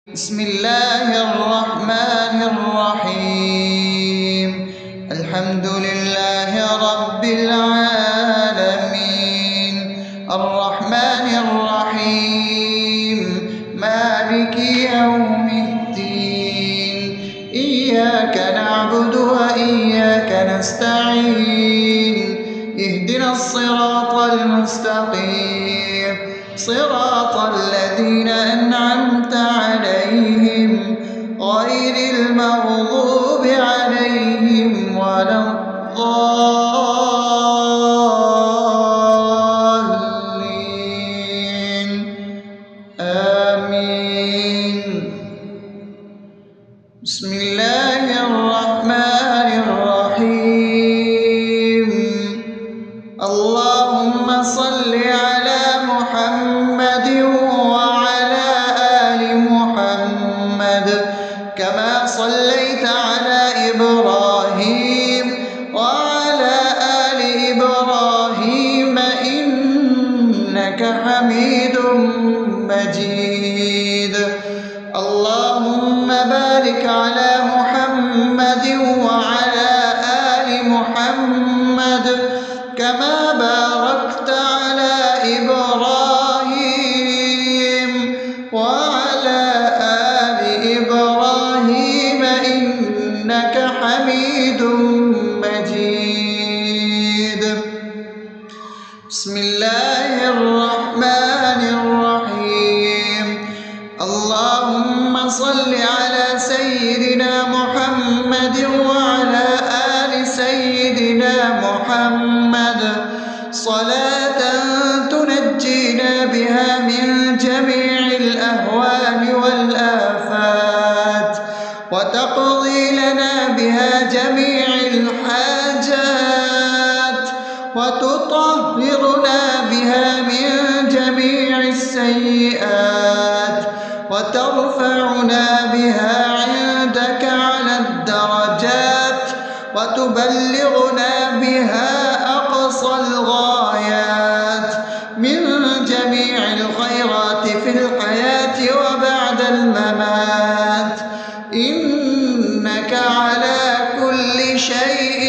بسم الله الرحمن الرحيم. الحمد لله رب العالمين، الرحمن الرحيم، مالك يوم الدين. إياك نعبد وإياك نستعين، اهدنا الصراط المستقيم، صراط الذين أنعمت عليهم غير المغضوب عليهم ولا الضالين. آمين. بسم الله الرحمن الرحيم. اللهم صل على محمد وعلى آل محمد كما صليت على إبراهيم وعلى آل إبراهيم إنك حميد مجيد. اللهم بارك على محمد وعلى آل محمد كما باركت على إبراهيم وعلى آل إبراهيم إنك حميد مجيد. بسم الله الرحمن الرحيم. اللهم صل على سيدنا محمد وعلى آل سيدنا محمد صلاة تنجينا بها من جميع الأهوال والآفات، وتقضي لنا بها جميع الحاجات، وتطهرنا بها من جميع السيئات، وترفعنا بها عندك على الدرجات، وتبلغنا بها أقصى الغايات من جميع الخيرات في الحياة وبعد الممات، إنك على كل شيء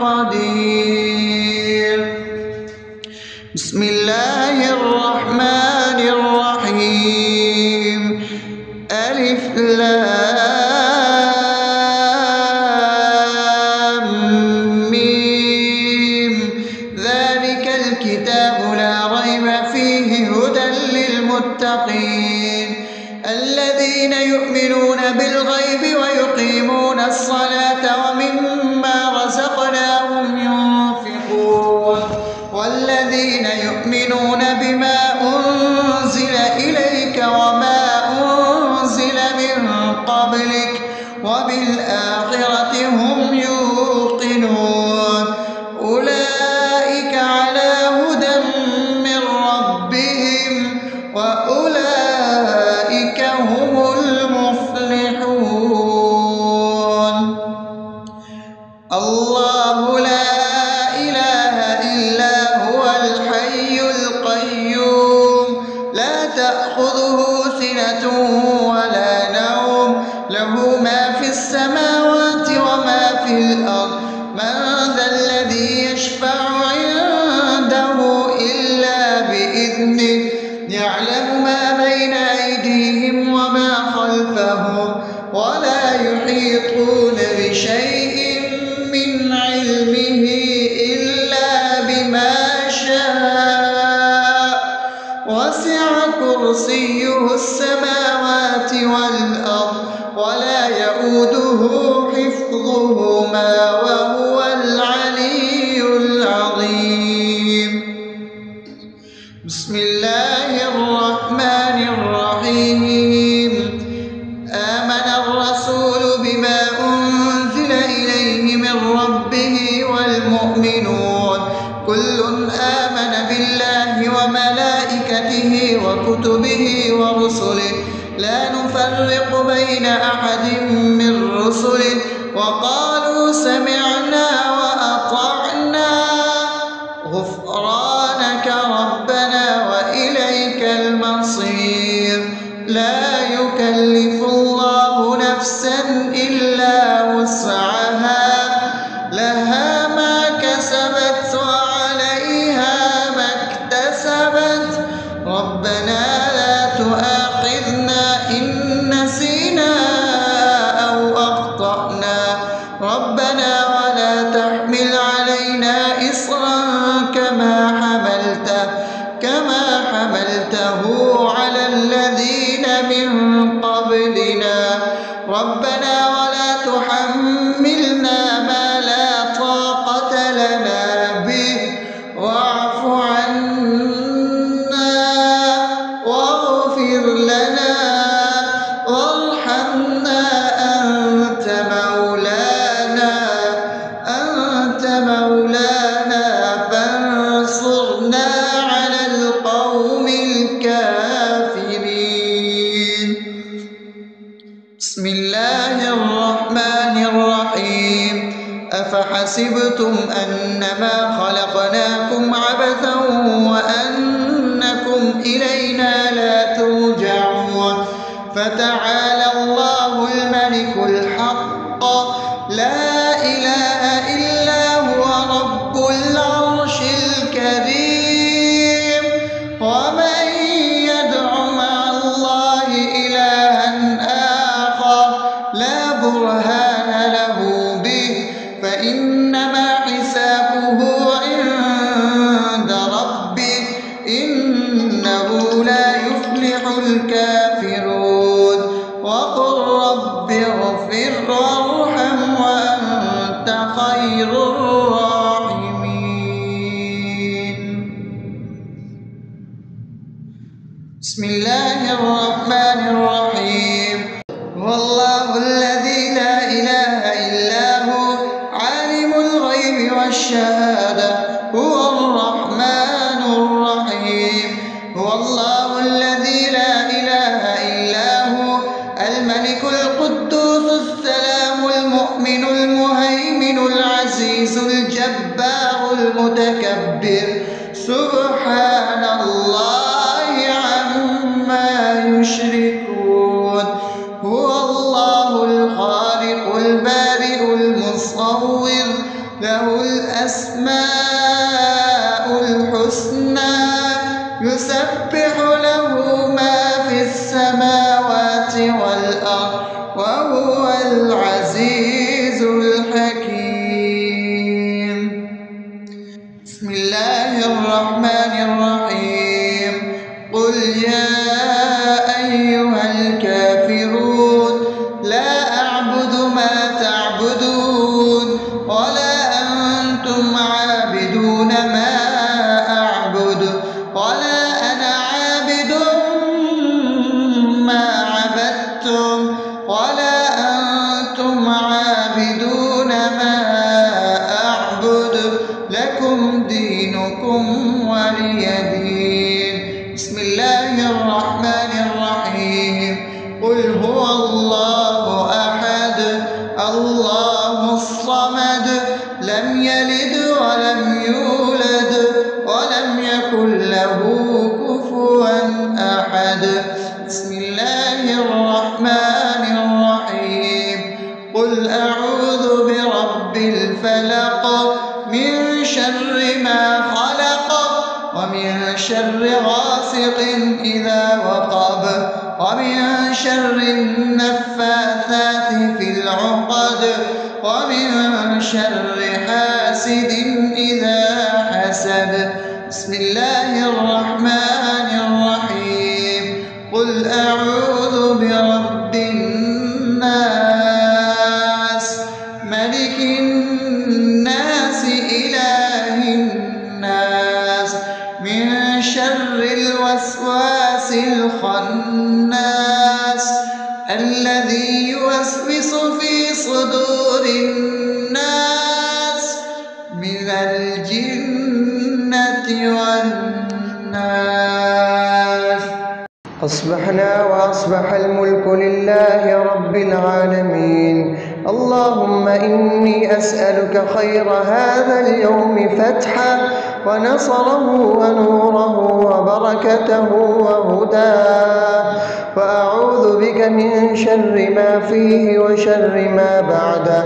قدير. بسم الله الرحمن الرحيم. ألف لام ميم. ذلك الكتاب لا ريب فيه هدى للمتقين الذين يؤمنون بالغيب ويقيمون الصلاة ومما رزقناهم ينفقون والذين يؤمنون بما أنزل إليك وما أنزل من قبلك وبالآخرة هم يوقنون أولئك على هدى من ربهم وأولئك هم المفلحون. الله لا إله إلا هو الحي القيوم لا تأخذه سنة ولا نوم له ما في السماوات وما في الأرض من ذا الذي يشفع عنده إلا بإذنه يعلم ما بين أيديهم وما خلفهم ولا يحيطون بشيء من علمه إلا بما شاء وسع كرسيه السماوات والأرض ولا يؤوده حفظهما وهو العلي العظيم. بسم الله الرحمن الرحيم. آمن الرسول بما أنزل إليه من ربه والمؤمنون كل آمن بالله وملائكته وكتبه ورسله لا نفرق بين أحد من رسله وقالوا سمعنا وأطعنا غفرانك ربنا وإليك المصير. لا يكلف يكلف الله نفسا إلا وسعها لها ما كسبت وعليها ما اكتسبت ربنا لا تؤاخذنا إن نسينا أو أخطأنا ربنا ولا تحمل علينا إصرا كما حملته على الذين من قبلنا ربنا ولا تحملنا ما لا طاقة لنا به واعف عنا واغفر لنا وارحمنا أنت مولانا فانصرنا على القوم الكافرين. بسم الله الرحمن الرحيم أفحسبتم أنما خلقناكم عبثا وأنكم إلينا لا ترجعون فتعالى الله الملك الحق لا إله إلا هو رب العرش الكريم ومن يدع مع الله إلها آخر لا برهان له به فإنما حسابه عند ربه إنه لا يفلح الكافرون وقل رب اغفر وارحم وأنت خير الراحمين. بسم الله الرحمن الرحيم هو الله الذي لا إله إلا هو عالم الغيب والشهادة هو الرحمن الرحيم هو الله الذي لا إله إلا هو الملك القدوس السلام المؤمن المهيمن العزيز الجبار المتكبر سبحان الله عما يشركون هو الله الخالق البارئ المصور له الأسماء الحسنى يسبح له ما في السماوات والأرض وهو العزيز الحكيم. بسم الله الرحمن الرحيم قل يا أيها الكافرون لا أعبد ما تعبدون ولا أنتم عابدون ما أعبد ولا أنا عابد ما عبدتم ولا أنتم عابدون ما أعبد لكم دينكم ولي دين. بسم الله الرحمن الرحيم قل هو الله أحد الله الصمد لم يلد ولم يولد ولم يكن له كفوا أحد. بسم الله الرحمن الرحيم قل أعوذ برب الفلق من شر ما خلق ومن شر غاسق إذا وقب ومن شر النفاثات في العقد ومن شر حاسد إذا حسد. بسم الله الرحمن الرحيم قل أعوذ برب الناس ملك الناس إله الناس من شر الوسواس الخناس الذي يوسوس في صدور الناس من الجنة والناس. أصبحنا وأصبح الملك لله رب العالمين اللهم إني أسألك خير هذا اليوم فتحه ونصره ونوره وبركته وهداه، وأعوذ بك من شر ما فيه وشر ما بعده.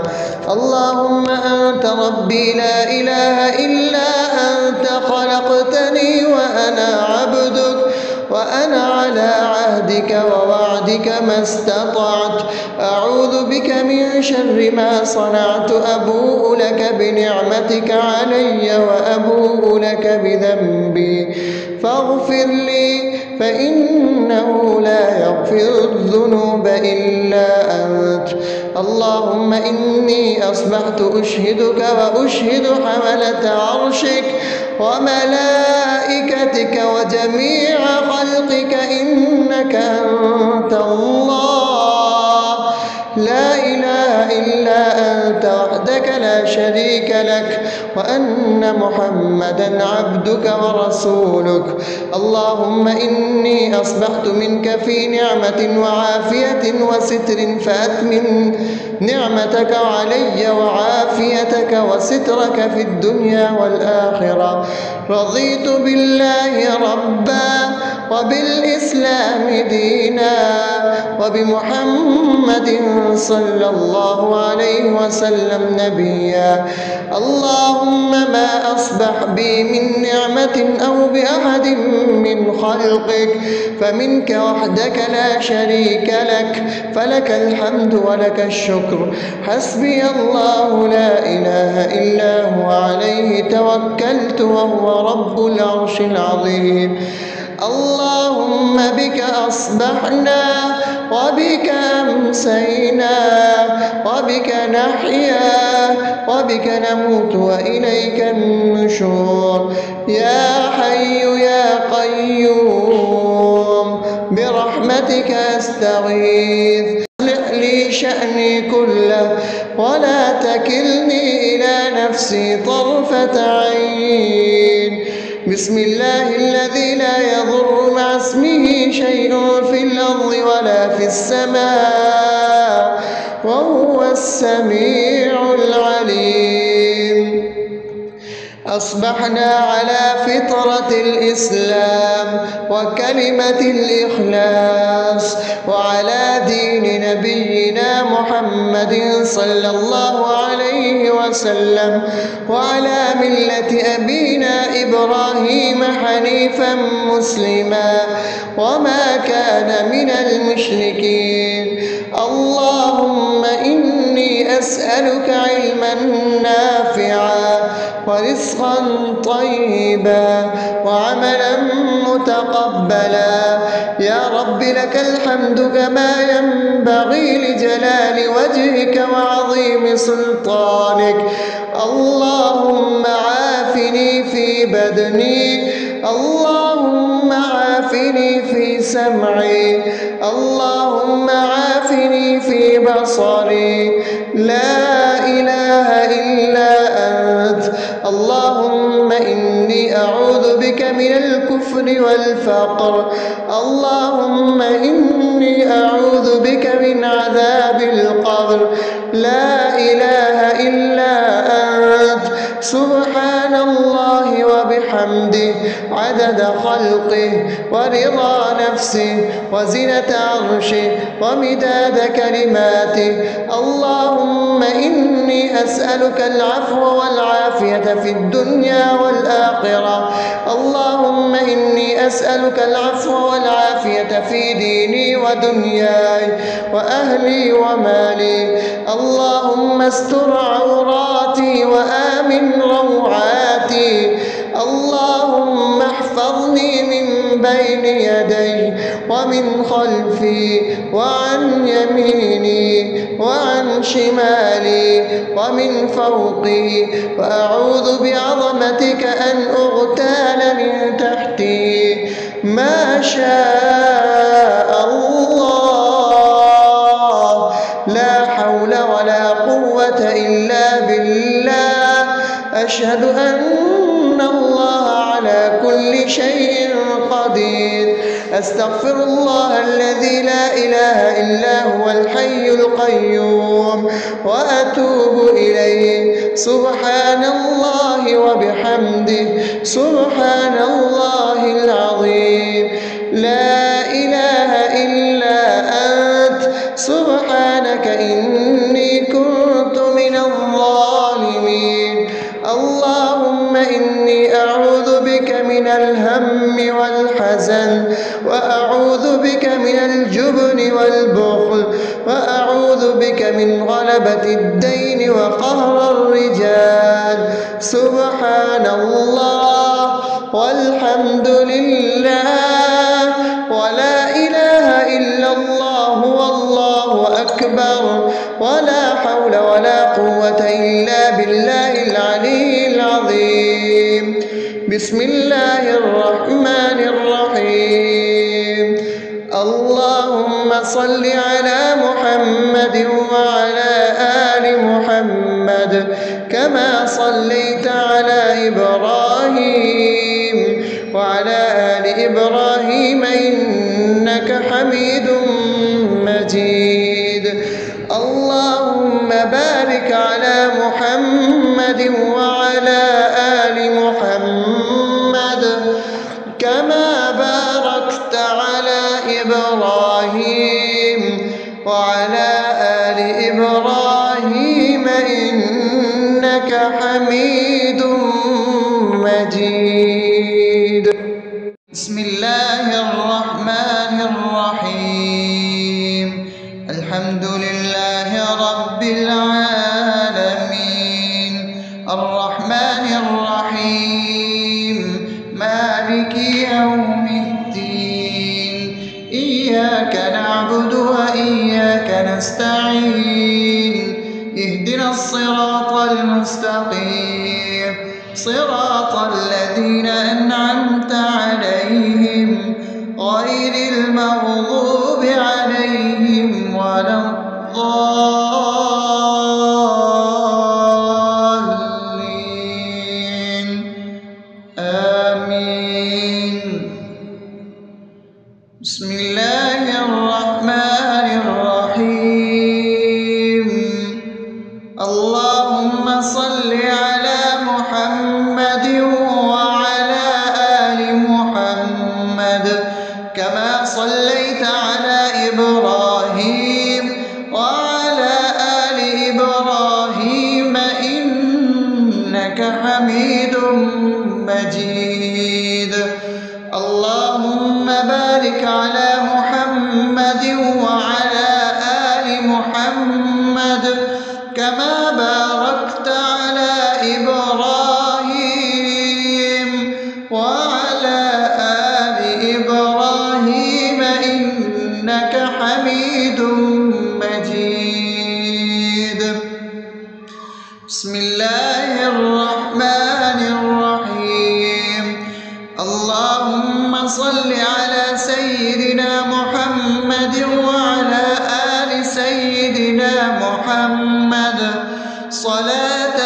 اللهم أنت ربي لا إله إلا أنت، خلقتني وأنا عبدك، وأنا على عهدك ووعدك ما استطعت. أعوذ بك من شر ما صنعت، أبوء لك بنعمتك علي وأبوء لك بذنبي، فاغفر لي فإنه لا يغفر الذنوب إلا أنت. اللهم إني أصبحت أشهدك وأشهد حملة عرشك وملائكتك وجميع خلقك إنك أنت الله، لا إله إلا أنت وحدك لا شريك لك، وأن محمدا عبدك ورسولك. اللهم إني أصبحت منك في نعمة وعافية وستر، فأتمم نعمتك علي وعافيتك وسترك في الدنيا والآخرة. رضيت بالله ربا وبالإسلام دينا وبمحمد صلى الله عليه وسلم نبيا. اللهم ما أصبح بي من نعمة أو بأحد من خلقك فمنك وحدك لا شريك لك، فلك الحمد ولك الشكر. حسبي الله لا إله إلا هو، عليه توكلت وهو رب العرش العظيم. اللهم بك أصبحنا وبك أمسينا وبك نحيا وبك نموت وإليك النشور. يا حي يا قيوم برحمتك أستغيث، أصلح لي شأني كله ولا تكلني إلى نفسي طرفة عين. بسم الله الذي لا يضر مع اسمه شيء في الأرض ولا في السماء وهو السميع العليم. أصبحنا على فطرة الإسلام وكلمة الإخلاص وعلى دين نبينا محمد صلى الله عليه وسلم وعلى ملة أبينا إبراهيم حنيفا مسلما وما كان من المشركين. اللهم إني أسألك علما نافعا ورزقا طيبا وعملا متقبلا. يا رب لك الحمد كما ينبغي لجلال وجهك وعظيم سلطانك. اللهم عافني في بدني، اللهم عافني في سمعي، اللهم عافني في بصري. لا إله إلا أنت. اللهم إني أعوذ بك من الكفر والفقر. اللهم إني أعوذ بك من عذاب القبر. لا إله إلا أنت. سبحان الله وبحمده عدد خلقه ورضا نفسه وزنة عرشه ومداد كلماته. اللهم إني أسألك العفو والعافية في الدنيا والآخرة. اللهم إني أسألك العفو والعافية في ديني ودنياي وأهلي ومالي. اللهم استر عوراتي وآمن روعاتي. اللهم احفظني من بين يدي ومن خلفي وعن يميني وعن شمالي ومن فوقي، وأعوذ بعظمتك أن أغتال من تحتي. ما شاء الله، لا حول ولا قوة إلا بالله. أشهد أن الله على كل شيء قدير. أستغفر الله الذي لا إله إلا هو الحي القيوم وأتوب إليه. سبحان الله وبحمده سبحان الله العظيم. لا إله إلا أنت سبحانك إني كنت من الظالمين. اللهم إني أعوذ بك من الهم والحزن، وأعوذ بك من الجبن والبخل، وأعوذ بك من غلبة الدين وقهر الرجال. سبحان الله والحمد لله ولا إله إلا الله والله أكبر ولا حول ولا قوة إلا بالله العلي العظيم. بسم الله الرحمن الرحيم. اللهم صل على محمد وعلى آل محمد كما صليت على إبراهيم وعلى آل إبراهيم إنك حميد مجيد. اللهم بارك على محمد وعلى آل محمد كما باركت على إبراهيم وعلى آل إبراهيم إنك حميد مجيد. بسم الله الرحمن الرحيم. الحمد لله رب العالمين الرحمن الرحيم مالك يوم الدين. إياك نعبد وإياك نستعين. اهدنا الصراط المستقيم صراط الذين أنعمت عليهم غير المغضوب عليهم ولا الضالين. آمين. بسم الله الرحمن الرحيم. اللهم صل على محمد وعلى آل محمد كما صليت على إبراهيم وعلى آل إبراهيم إنك حميد مجيد. اللهم بارك على محمد وعلى آل محمد كما باركت على إبراهيم وعلى آل إبراهيم إنك حميد مجيد. بسم الله الرحمن الرحيم. اللهم صل على سيدنا محمد وعلى آل سيدنا محمد صلاة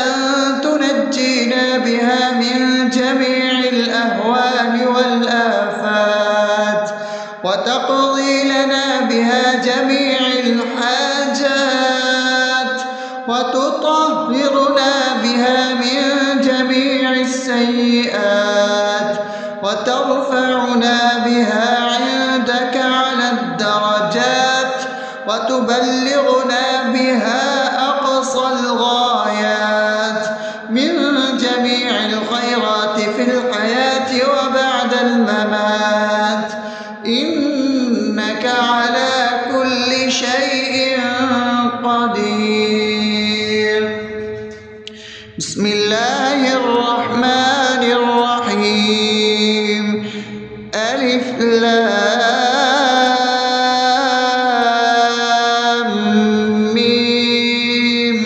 تنجينا بها من جميع الأهوال والآفات وتقضي لنا بها جميع الحاجات وتطهرنا بها من جميع السيئات وترفعنا بها عندك على الدرجات وتبلغنا بها أقصى الغايات من جميع الخيرات في الحياة وبعد الممات إنك على كل شيء قدير. بسم الله الرحمن الرحيم. ألف لام ميم.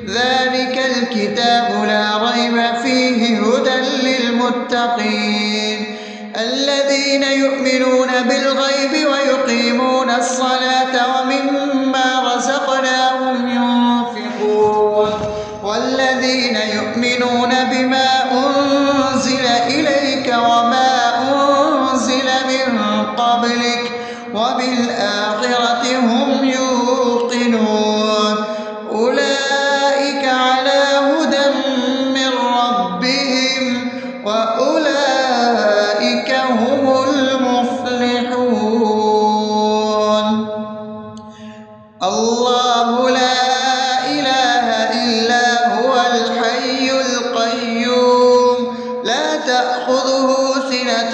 ذلك الكتاب لا ريب فيه هدى للمتقين الذين يؤمنون بالغيب ويقيمون الصلاة ومما رزقناهم ينفقون والذين يؤمنون الله لا إله إلا هو الحي القيوم لا تأخذه سنة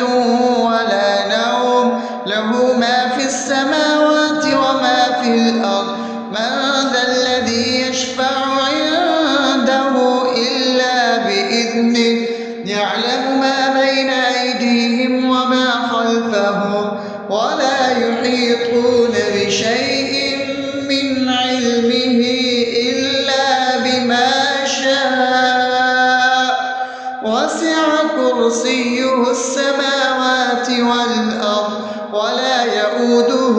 ولا نوم له ما في السماوات وما في الأرض من ذا الذي يشفع عنده إلا بإذنه يعلم ما بين أيديهم وما خلفهم ولا يحيطون بشيء من علمه إلا بما شاء وسع كرسيه السماوات والأرض ولا يئوده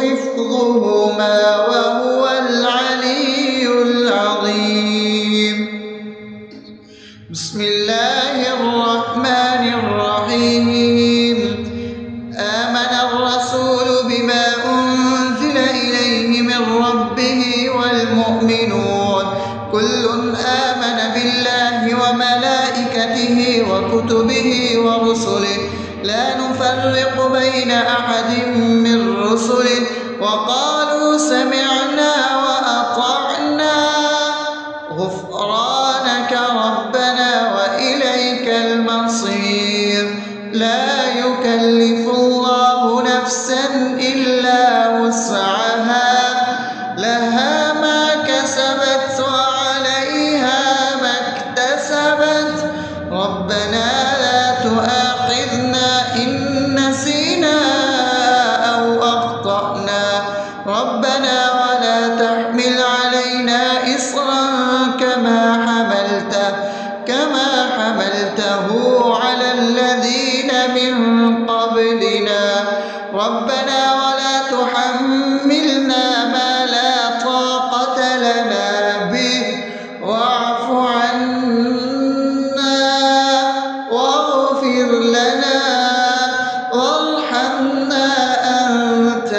حفظهما وهو العلي العظيم. بسم الله الرحمن الرحيم. آمن الرسول بما أنزل إليه من ربه والمؤمنون كل آمن بالله وملائكته وكتبه ورسله لا نفرق بين أحد من رسله وقالوا سمعنا وأطعنا غفرانك ربنا وإليك المصير. لا يكلف الله نفسا إلا وسعها لها ما كسبت وعليها ما اكتسبت ربنا لا تؤاخذنا إن نسينا أو أخطأنا ربنا ولا تحمل علينا إصرا كما حملته على الذين من قبلنا ربنا ولا تحملنا ما لا طاقة لنا به واعف عنا واغفر لنا وارحمنا أنت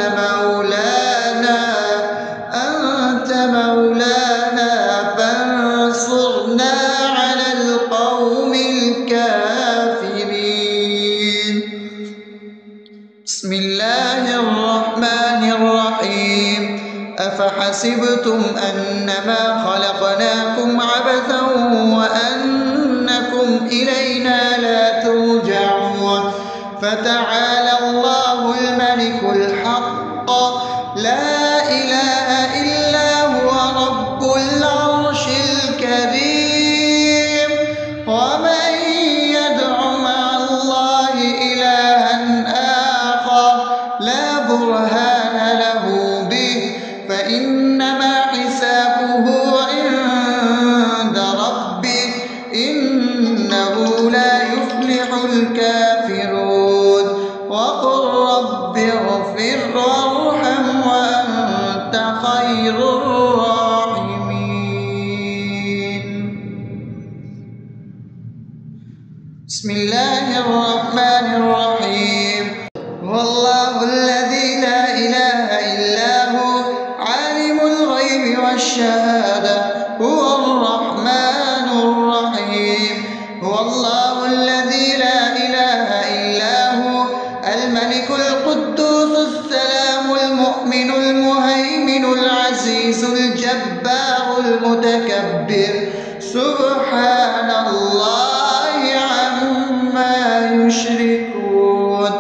مولانا فانصرنا على القوم الكافرين. بسم الله الرحمن الرحيم. أفحسبتم أنما خلقناكم عبثا وأنكم إلينا لا ترجعون فتعالى الله الملك الحق لا إله إلا هو رب العرش الكريم. ومن يدع مع الله إلها آخر لا برهان له به فإنما حسابه عند ربه إنه لا يفلح الكافرون. وقل رب اغفر وارحم وأنت خير الراحمين. بسم الله الرحمن الرحيم. والله الذي لا إله إلا هو عالم الغيب والشهادة هو الرحمن الرحيم. هو الله الذي لا إله إلا هو الملك القدوس السلام المؤمن المهيمن العزيز الجبار المتكبر سبحان الله عما يشركون.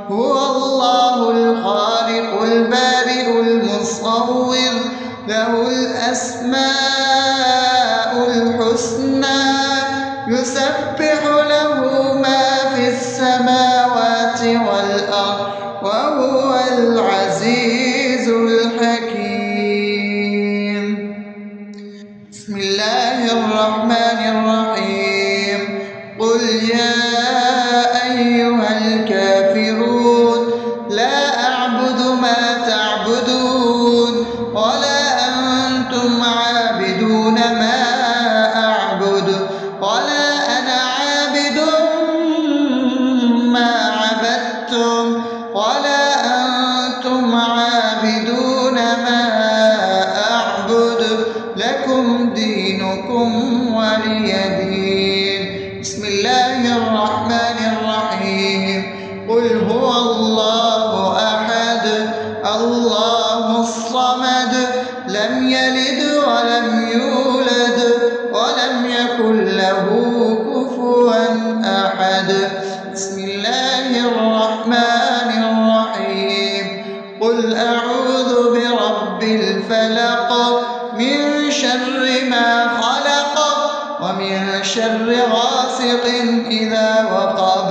هو الله الخالق البارئ المصور له الأسماء الحسنى يسبح له ما في السماوات والأرض وهو العزيز الحكيم. بسم الله الرحمن الرحيم. قل يا أيها الكافرون لا أعبد ما تعبدون ولا أنتم عابدون ما أعبد ولا أنا عابد ما عبدتم ولا أنتم عابدون أحد لم يلد ولم يولد ولم يكن له كفوا أحد. بسم الله الرحمن الرحيم. قل أعوذ برب الفلق من شر ما خلق ومن شر غاسق إذا وقب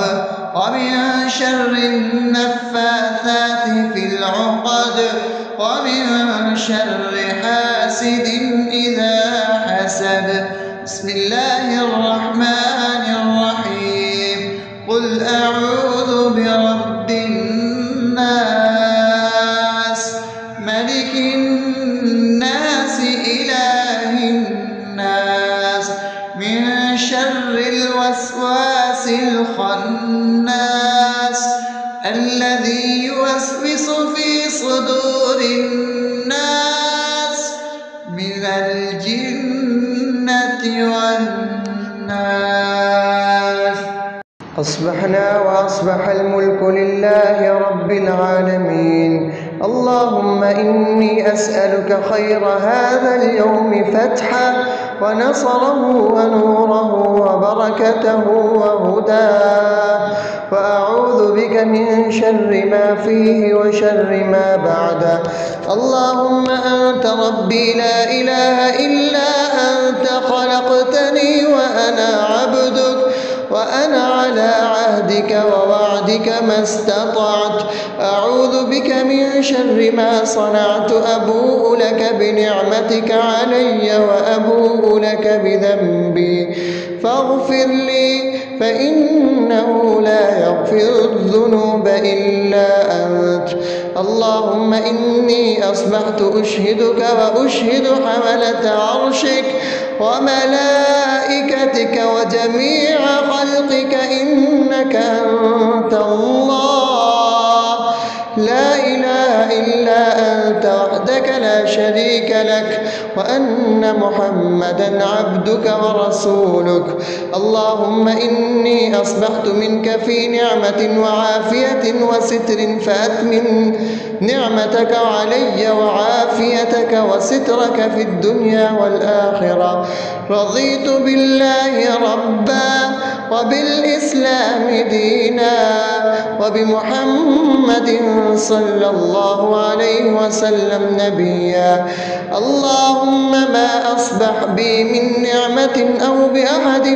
ومن شر النفاثات في العقد ومن شر حاسد إذا حسد. بسم الله الرحمن الرحيم. قل أعوذ برب الناس ملك الناس إله الناس من شر الوسواس الخناس الذي يوسوس في صدور الناس من الجنة والناس. أصبحنا وأصبح الملك لله رب العالمين. اللهم إني أسألك خير هذا اليوم فتحه ونصره ونوره وبركته وهداه، وأعوذ بك من شر ما فيه وشر ما بعده. اللهم أنت ربي لا إله إلا أنت، خلقتني وأنا عبدك وأنا على عهدك ووعدك ما استطعت. أعوذ بك من شر ما صنعت. أبوء لك بنعمتك علي وأبوء لك بذنبي فاغفر لي، فإنه لا يغفر الذنوب إلا أنت. اللهم إني أصبحت أشهدك وأشهد حملة عرشك وملائكتك وجميع خلقك إنك أنت الله لا إله إلا أنت وحدك لا شريك لك، وأن محمدا عبدك ورسولك. اللهم إني أصبحت منك في نعمة وعافية وستر، فأتمم نعمتك علي وعافيتك وسترك في الدنيا والآخرة. رضيت بالله ربا وبالإسلام دينا وبمحمد صلى الله عليه وسلم نبيا. اللهم ما أصبح بي من نعمة أو بأحد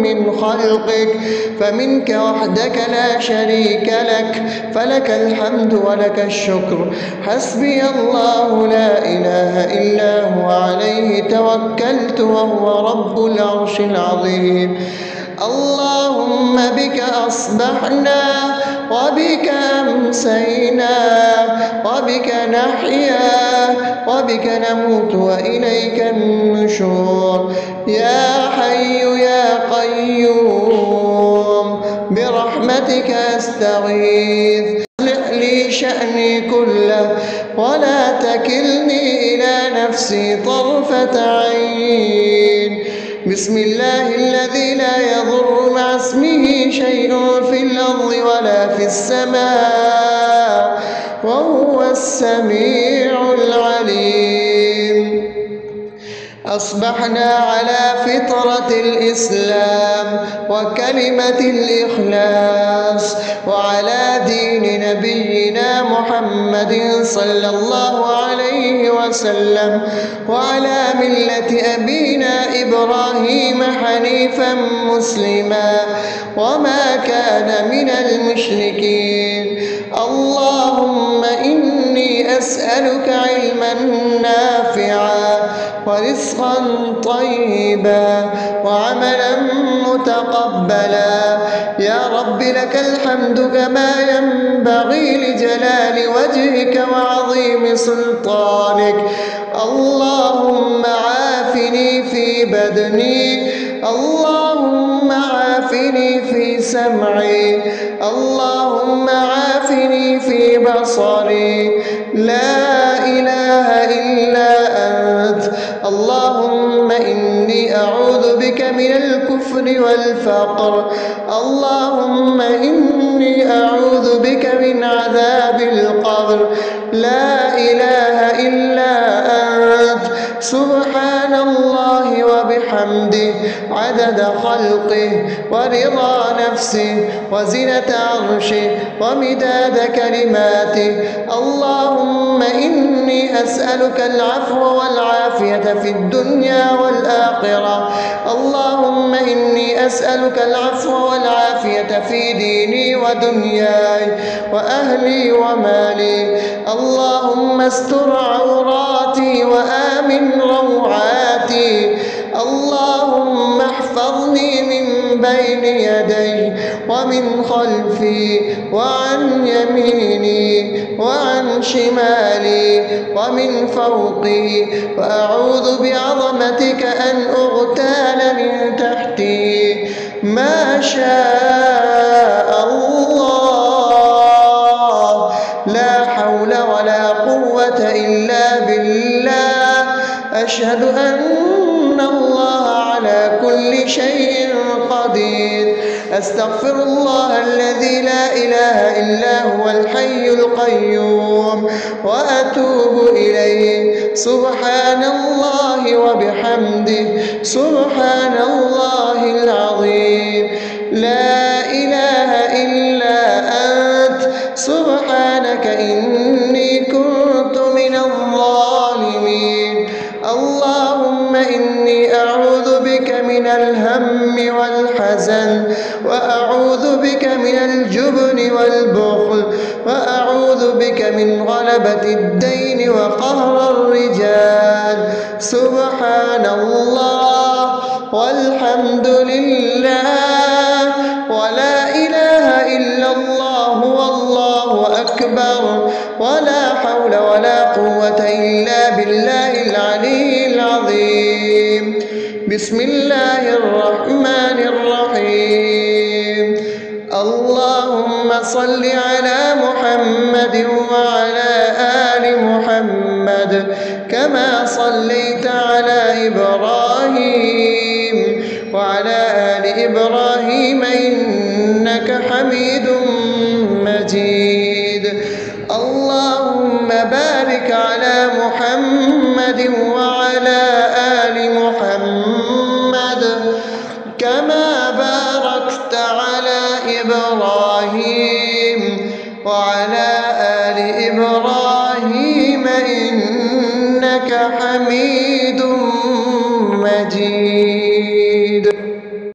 من خلقك فمنك وحدك لا شريك لك، فلك الحمد ولك الشكر. حسبي الله لا إله إلا هو عليه توكلت وهو رب العرش العظيم. اللهم بك أصبحنا وبك أمسينا وبك نحيا وبك نموت وإليك النشور. يا حي يا قيوم برحمتك أستغيث. أصلح لي شأني كله ولا تكلني إلى نفسي طرفة عين. بسم الله الذي لا يضر مع اسمه شيء في الأرض ولا في السماء وهو السميع العليم. أصبحنا على فطرة الإسلام وكلمة الإخلاص وعلى دين نبينا محمد صلى الله عليه وسلم وعلى ملة أبينا إبراهيم حنيفا مسلما وما كان من المشركين. اللهم إني أسألك علما نافعا ورزقا طيبا وعملا متقبلا. يا رب لك الحمد كما ينبغي لجلال وجهك وعظيم سلطانك. اللهم عافني في بدني، اللهم عافني في سمعي، اللهم عافني في بصري. لا إله إلا أنت. اللهم إني أعوذ بك من الكفر والفقر. اللهم إني أعوذ بك من عذاب القبر. لا إله إلا سبحان الله وبحمده عدد خلقه ورضا نفسه وزنة عرشه ومداد كلماته. اللهم إني أسألك العفو والعافية في الدنيا والآخرة. اللهم إني أسألك العفو والعافية في ديني ودنياي وأهلي ومالي. اللهم استر عوراتي وآمن روعاتي. اللهم احفظني من بين يدي ومن خلفي وعن يميني وعن شمالي ومن فوقي، وأعوذ بعظمتك أن أغتال من تحتي. ما شاء الله، لا حول ولا قوة إلا بالله. أشهد أن الله على كل شيء قدير. أستغفر الله الذي لا إله إلا هو الحي القيوم وأتوب إليه. سبحان الله وبحمده سبحان الله العظيم. لا إله إلا أنت سبحانك إني كنت من الظالمين. اللهم إني أعوذ بك من الهم والحزن، وأعوذ بك من الجبن والبخل، وأعوذ بك من غلبة الدين وقهر الرجال. سبحان الله والحمد لله ولا إله إلا الله والله أكبر، ولا حول ولا قوة إلا بالله العلي العظيم. بسم الله الرحمن الرحيم. اللهم صل على محمد وعلى آل محمد كما صليت على إبراهيم وعلى آل إبراهيم إنك حميد مجيد. اللهم بارك على محمد وعلى آل محمد كما باركت على إبراهيم وعلى آل إبراهيم إنك حميد مجيد.